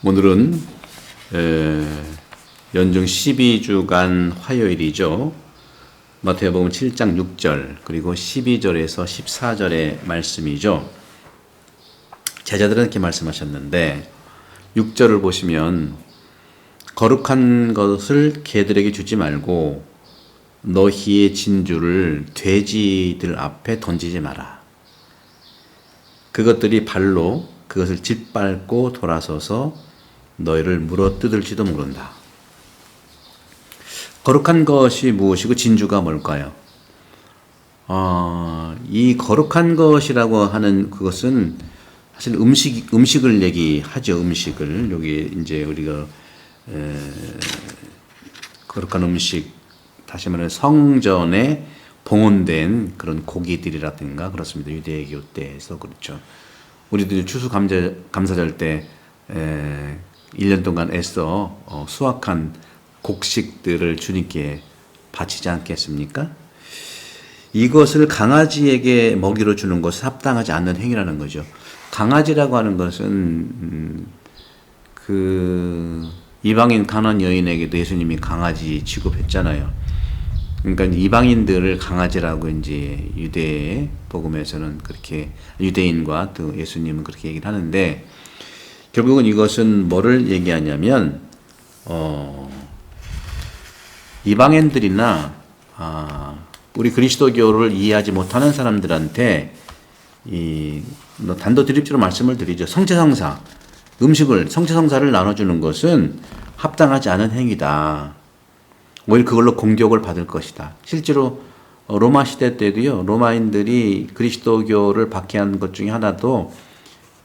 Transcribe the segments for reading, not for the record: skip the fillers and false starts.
오늘은 연중 12주간 화요일이죠. 마태복음 7장 6절 그리고 12절에서 14절의 말씀이죠. 제자들은 이렇게 말씀하셨는데 6절을 보시면 거룩한 것을 개들에게 주지 말고 너희의 진주를 돼지들 앞에 던지지 마라. 그것들이 발로 그것을 짓밟고 돌아서서 너희를 물어뜯을지도 모른다. 거룩한 것이 무엇이고 진주가 뭘까요? 이 거룩한 것이라고 하는 그것은 사실 음식을 얘기하죠. 음식을 여기 이제 우리가 거룩한 음식, 다시 말하면 성전에 봉헌된 그런 고기들이라든가 그렇습니다. 유대교 때에서 그렇죠. 우리들 추수감사절 때 1년 동안 애써 수확한 곡식들을 주님께 바치지 않겠습니까? 이것을 강아지에게 먹이로 주는 것은 합당하지 않는 행위라는 거죠. 강아지라고 하는 것은 그 이방인 가나안 여인에게도 예수님이 강아지 취급했잖아요. 그러니까 이방인들을 강아지라고 이제 유대 복음에서는 그렇게 유대인과 또 예수님은 그렇게 얘기를 하는데 결국은 이것은 뭐를 얘기하냐면 이방인들이나 우리 그리스도교를 이해하지 못하는 사람들한테 단도직입적으로 말씀을 드리죠. 성체성사 음식을 성체성사를 나눠주는 것은 합당하지 않은 행위다. 오히려 그걸로 공격을 받을 것이다. 실제로 로마 시대 때도요. 로마인들이 그리스도교를 박해한 것 중에 하나도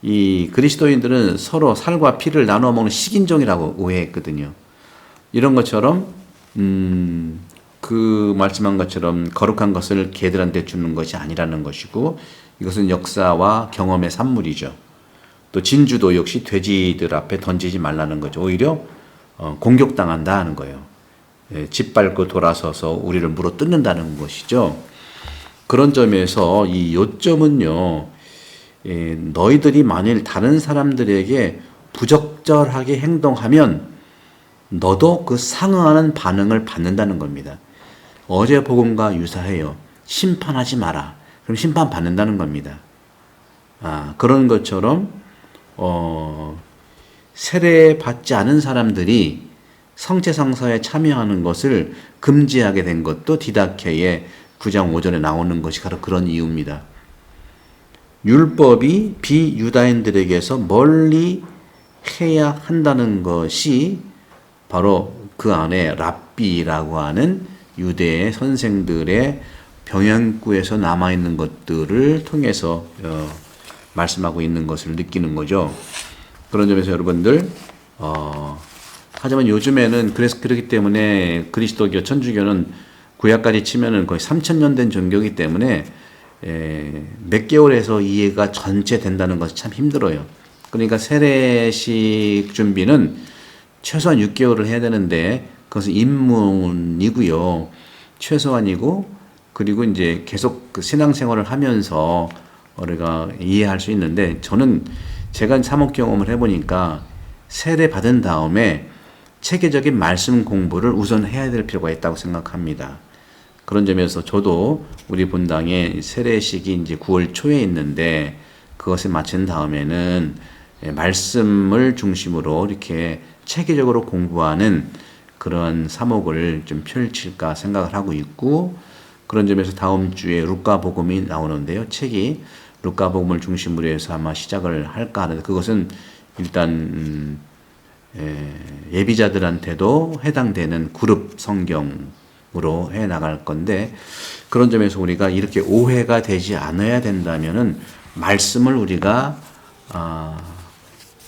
이 그리스도인들은 서로 살과 피를 나눠 먹는 식인종이라고 오해했거든요. 이런 것처럼 그 말씀한 것처럼 거룩한 것을 개들한테 주는 것이 아니라는 것이고 이것은 역사와 경험의 산물이죠. 또 진주도 역시 돼지들 앞에 던지지 말라는 거죠. 오히려 공격당한다 하는 거예요. 짓밟고 돌아서서 우리를 물어뜯는다는 것이죠. 그런 점에서 이 요점은요. 너희들이 만일 다른 사람들에게 부적절하게 행동하면 너도 그 상응하는 반응을 받는다는 겁니다. 어제 복음과 유사해요. 심판하지 마라. 그럼 심판 받는다는 겁니다. 그런 것처럼 세례받지 않은 사람들이 성체성사에 참여하는 것을 금지하게 된 것도 디다케의 9장 5절에 나오는 것이 바로 그런 이유입니다. 율법이 비유다인들에게서 멀리 해야 한다는 것이 바로 그 안에 랍비라고 하는 유대의 선생들의 병행구에서 남아있는 것들을 통해서 말씀하고 있는 것을 느끼는 거죠. 그런 점에서 여러분들 하지만 요즘에는 그렇기 때문에 그리스도교 천주교는 구약까지 치면은 거의 3000년 된 종교이기 때문에 몇 개월에서 이해가 전체 된다는 것이 참 힘들어요. 그러니까 세례식 준비는 최소한 6개월을 해야 되는데 그것은 입문이고요. 최소한이고 그리고 이제 계속 그 신앙생활을 하면서 우리가 이해할 수 있는데 저는 제가 사목 경험을 해보니까 세례 받은 다음에 체계적인 말씀 공부를 우선 해야 될 필요가 있다고 생각합니다. 그런 점에서 저도 우리 본당에 세례식이 이제 9월 초에 있는데 그것을 마친 다음에는 말씀을 중심으로 이렇게 체계적으로 공부하는 그런 사목을 좀 펼칠까 생각을 하고 있고 그런 점에서 다음 주에 루카복음이 나오는데요. 책이 루카복음을 중심으로 해서 아마 시작을 할까 하는데 그것은 일단 예비자들한테도 해당되는 그룹 성경으로 해 나갈 건데 그런 점에서 우리가 이렇게 오해가 되지 않아야 된다면은 말씀을 우리가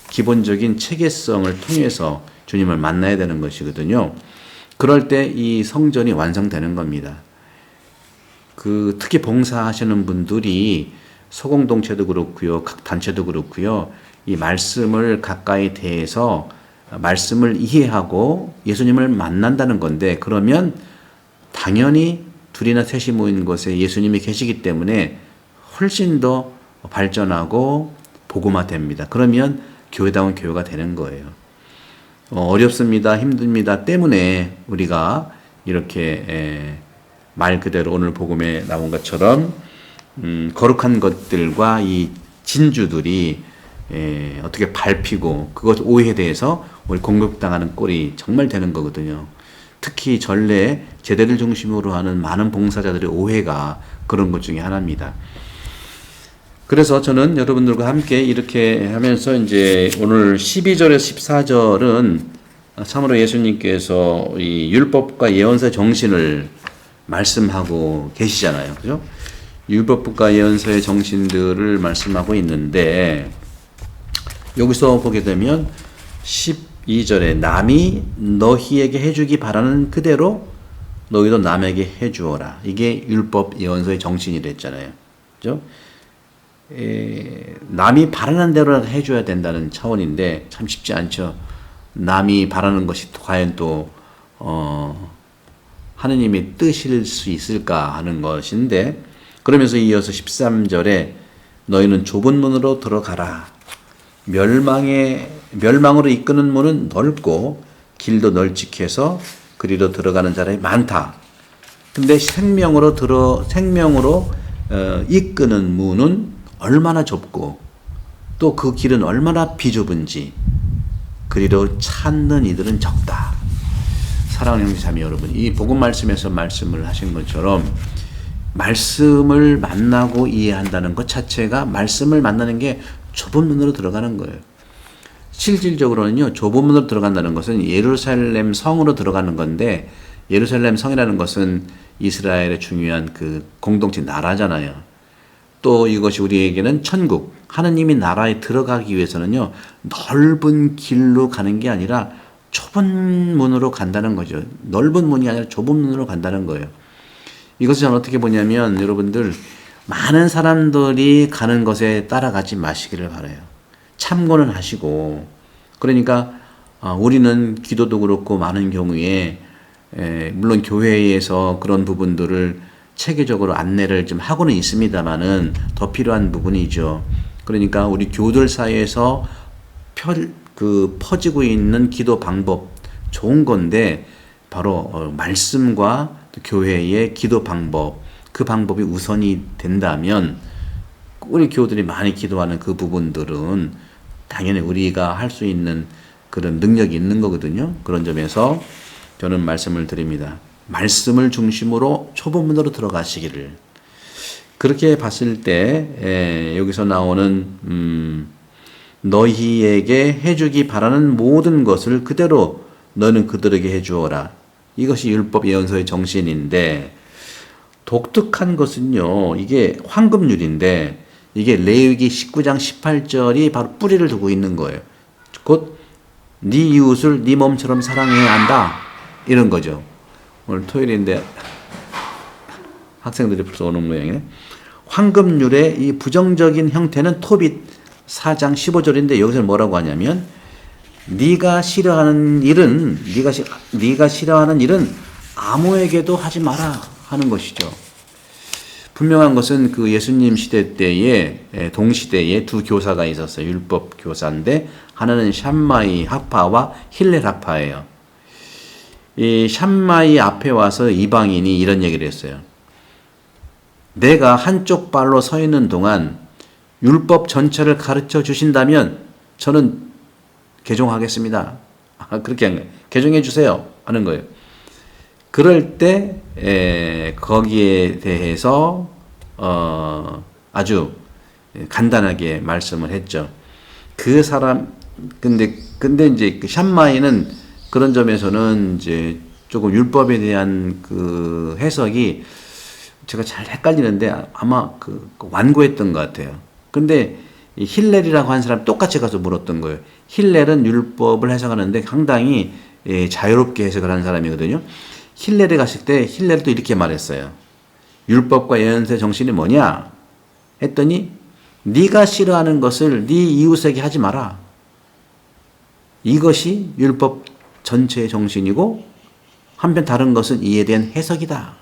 기본적인 체계성을 통해서 주님을 만나야 되는 것이거든요. 그럴 때 이 성전이 완성되는 겁니다. 특히 봉사하시는 분들이 소공동체도 그렇고요, 각 단체도 그렇고요, 이 말씀을 가까이 대해서 말씀을 이해하고 예수님을 만난다는 건데 그러면 당연히 둘이나 셋이 모인 곳에 예수님이 계시기 때문에 훨씬 더 발전하고 복음화됩니다. 그러면 교회다운 교회가 되는 거예요. 어렵습니다, 힘듭니다 때문에 우리가 이렇게 말 그대로 오늘 복음에 나온 것처럼 거룩한 것들과 이 진주들이 어떻게 밟히고 그것 오해에 대해서 우리 공격당하는 꼴이 정말 되는 거거든요. 특히 전래 제대를 중심으로 하는 많은 봉사자들의 오해가 그런 것 중에 하나입니다. 그래서 저는 여러분들과 함께 이렇게 하면서 이제 오늘 12절에서 14절은 참으로 예수님께서 이 율법과 예언서의 정신을 말씀하고 계시잖아요. 그죠? 율법과 예언서의 정신들을 말씀하고 있는데 여기서 보게 되면 12절에 남이 너희에게 해주기 바라는 그대로 너희도 남에게 해주어라. 이게 율법 예언서의 정신이랬잖아요. 그죠? 남이 바라는 대로 해줘야 된다는 차원인데 참 쉽지 않죠. 남이 바라는 것이 과연 또 하느님의 뜻일 수 있을까 하는 것인데 그러면서 이어서 13절에 너희는 좁은 문으로 들어가라. 멸망으로 이끄는 문은 넓고 길도 널찍해서 그리로 들어가는 사람이 많다. 근데 생명으로 이끄는 문은 얼마나 좁고 또 그 길은 얼마나 비좁은지 그리로 찾는 이들은 적다. 사랑하는 형제자매 여러분, 이 복음 말씀에서 말씀을 하신 것처럼 말씀을 만나고 이해한다는 것 자체가 말씀을 만나는 게 좁은 문으로 들어가는 거예요. 실질적으로는요, 좁은 문으로 들어간다는 것은 예루살렘 성으로 들어가는 건데 예루살렘 성이라는 것은 이스라엘의 중요한 그 공동체 나라잖아요. 또 이것이 우리에게는 천국, 하느님이 나라에 들어가기 위해서는요, 넓은 길로 가는 게 아니라 좁은 문으로 간다는 거죠. 넓은 문이 아니라 좁은 문으로 간다는 거예요. 이것을 저는 어떻게 보냐면 여러분들 많은 사람들이 가는 것에 따라가지 마시기를 바라요. 참고는 하시고 그러니까 우리는 기도도 그렇고 많은 경우에 물론 교회에서 그런 부분들을 체계적으로 안내를 좀 하고는 있습니다만은 더 필요한 부분이죠. 그러니까 우리 교들 사이에서 퍼지고 있는 기도 방법 좋은 건데 바로 말씀과 교회의 기도 방법 그 방법이 우선이 된다면 우리 교우들이 많이 기도하는 그 부분들은 당연히 우리가 할 수 있는 그런 능력이 있는 거거든요. 그런 점에서 저는 말씀을 드립니다. 말씀을 중심으로 초보문으로 들어가시기를. 그렇게 봤을 때 여기서 나오는 너희에게 해주기 바라는 모든 것을 그대로 너는 그들에게 해주어라. 이것이 율법 예언서의 정신인데 독특한 것은요. 이게 황금률인데 이게 레위기 19장 18절이 바로 뿌리를 두고 있는 거예요. 곧 네 이웃을 네 몸처럼 사랑해야 한다. 이런 거죠. 오늘 토요일인데 학생들이 벌써 오는 모양이네. 황금률의 이 부정적인 형태는 토빗 4장 15절인데 여기서 뭐라고 하냐면 네가 싫어하는 일은 아무에게도 하지 마라 하는 것이죠. 분명한 것은 그 예수님 시대 때에 동시대에 두 교사가 있었어요. 율법 교사인데 하나는 샴마이 학파와 힐렐 학파예요. 이 샴마이 앞에 와서 이방인이 이런 얘기를 했어요. 내가 한쪽 발로 서 있는 동안 율법 전체를 가르쳐 주신다면 저는 개종하겠습니다. 그렇게 한 거예요. 개종해 주세요 하는 거예요. 그럴 때 거기에 대해서 아주 간단하게 말씀을 했죠. 그 사람 근데 이제 그 샴마이는 그런 점에서는 이제 조금 율법에 대한 그 해석이 제가 잘 헷갈리는데 아마 그 완고했던 것 같아요. 근데 이 힐렐이라고 한 사람 똑같이 가서 물었던 거예요. 힐렐은 율법을 해석하는데 상당히 자유롭게 해석을 하는 사람이거든요. 힐렐에 갔을 때 힐렐도 이렇게 말했어요. 율법과 예언서의 정신이 뭐냐? 했더니 네가 싫어하는 것을 네 이웃에게 하지 마라. 이것이 율법 전체의 정신이고 한편 다른 것은 이에 대한 해석이다.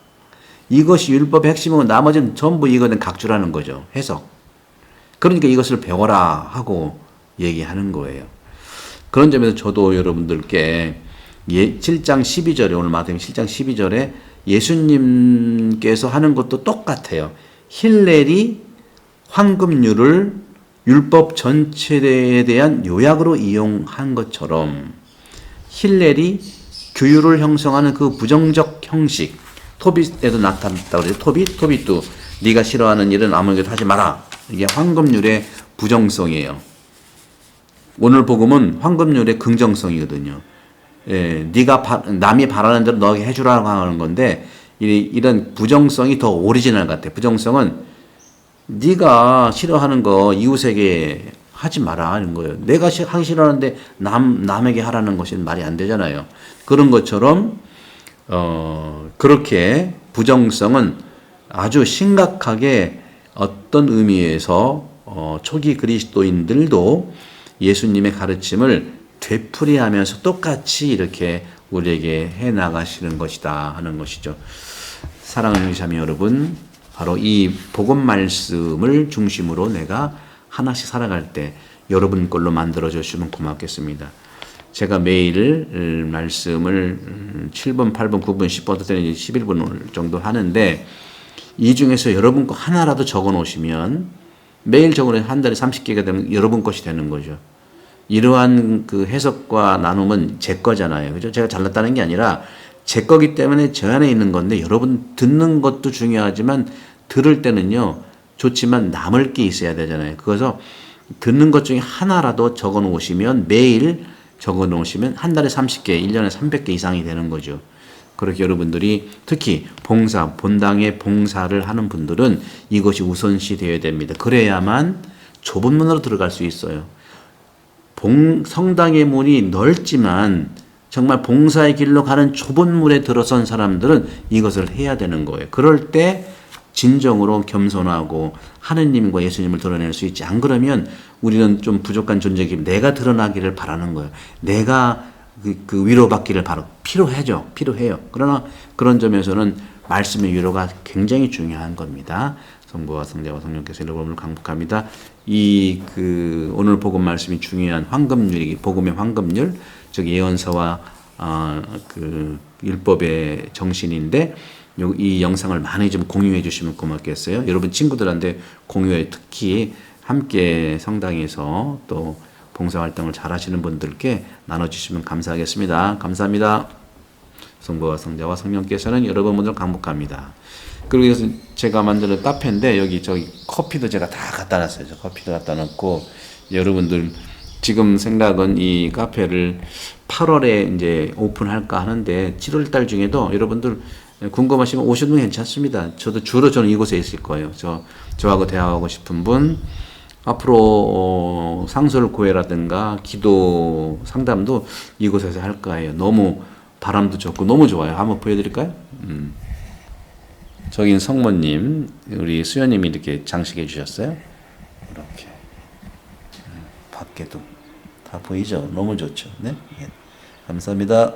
이것이 율법의 핵심이고 나머지는 전부 이거는 각주라는 거죠. 해석. 그러니까 이것을 배워라 하고 얘기하는 거예요. 그런 점에서 저도 여러분들께 7장 12절에 오늘 마태복음 7장 12절에 예수님께서 하는 것도 똑같아요. 힐렐이 황금률을 율법 전체에 대한 요약으로 이용한 것처럼 힐렐이 규율을 형성하는 그 부정적 형식, 토빗에도 나타났다고 그러죠. 토빗도 네가 싫어하는 일은 아무에게도 하지 마라. 이게 황금률의 부정성이에요. 오늘 복음은 황금률의 긍정성이거든요. 예, 남이 바라는 대로 너에게 해주라고 하는 건데 이런 부정성이 더 오리지널 같아. 부정성은 네가 싫어하는 거 이웃에게 하지 마라 하는 거예요. 내가 하기 싫어하는데 남에게 하라는 것이 말이 안 되잖아요. 그런 것처럼 그렇게 부정성은 아주 심각하게 어떤 의미에서 초기 그리스도인들도 예수님의 가르침을 되풀이하면서 똑같이 이렇게 우리에게 해나가시는 것이다 하는 것이죠. 사랑하는 자매 여러분, 바로 이 복음 말씀을 중심으로 내가 하나씩 살아갈 때 여러분 걸로 만들어 주시면 고맙겠습니다. 제가 매일 말씀을 7분, 8분, 9분, 10분, 때는 11분 정도 하는데 이 중에서 여러분 거 하나라도 적어 놓으시면 매일 적어 놓으면 한 달에 30개가 되면 여러분 것이 되는 거죠. 이러한 그 해석과 나눔은 제 거잖아요. 그죠? 제가 잘났다는 게 아니라 제 거기 때문에 저 안에 있는 건데 여러분 듣는 것도 중요하지만 들을 때는요 좋지만 남을 게 있어야 되잖아요. 그래서 듣는 것 중에 하나라도 적어 놓으시면 매일 적어 놓으시면 한 달에 30개, 1년에 300개 이상이 되는 거죠. 그렇게 여러분들이 특히 본당의 봉사를 하는 분들은 이것이 우선시 되어야 됩니다. 그래야만 좁은 문으로 들어갈 수 있어요. 성당의 문이 넓지만 정말 봉사의 길로 가는 좁은 문에 들어선 사람들은 이것을 해야 되는 거예요. 그럴 때 진정으로 겸손하고 하느님과 예수님을 드러낼 수 있지. 안 그러면 우리는 좀 부족한 존재이기 때문에 내가 드러나기를 바라는 거예요. 내가 그 위로받기를 필요해요. 그러나 그런 점에서는 말씀의 위로가 굉장히 중요한 겁니다. 성부와 성자와 성령께서 여러분을 강복합니다. 오늘 복음 말씀이 중요한 황금률이 복음의 황금률, 즉 예언서와 율법의 정신인데 이 영상을 많이 좀 공유해 주시면 고맙겠어요. 여러분 친구들한테 공유해 특히 함께 성당에서 또 봉사활동을 잘 하시는 분들께 나눠주시면 감사하겠습니다. 감사합니다. 성부와 성자와 성령께서는 여러분을 강복합니다. 그리고 제가 만드는 카페인데 여기 저기 커피도 제가 다 갖다 놨어요. 저 커피도 갖다 놓고 여러분들 지금 생각은 이 카페를 8월에 이제 오픈할까 하는데 7월 달 중에도 여러분들 궁금하시면 오셔도 괜찮습니다. 저는 이곳에 있을 거예요. 저하고 대화하고 싶은 분 앞으로 상설교회라든가 기도 상담도 이곳에서 할 거예요. 너무 바람도 좋고 너무 좋아요. 한번 보여드릴까요? 저긴 성모님, 우리 수연님이 이렇게 장식해 주셨어요. 이렇게 밖에도 다 보이죠? 너무 좋죠. 네, 감사합니다.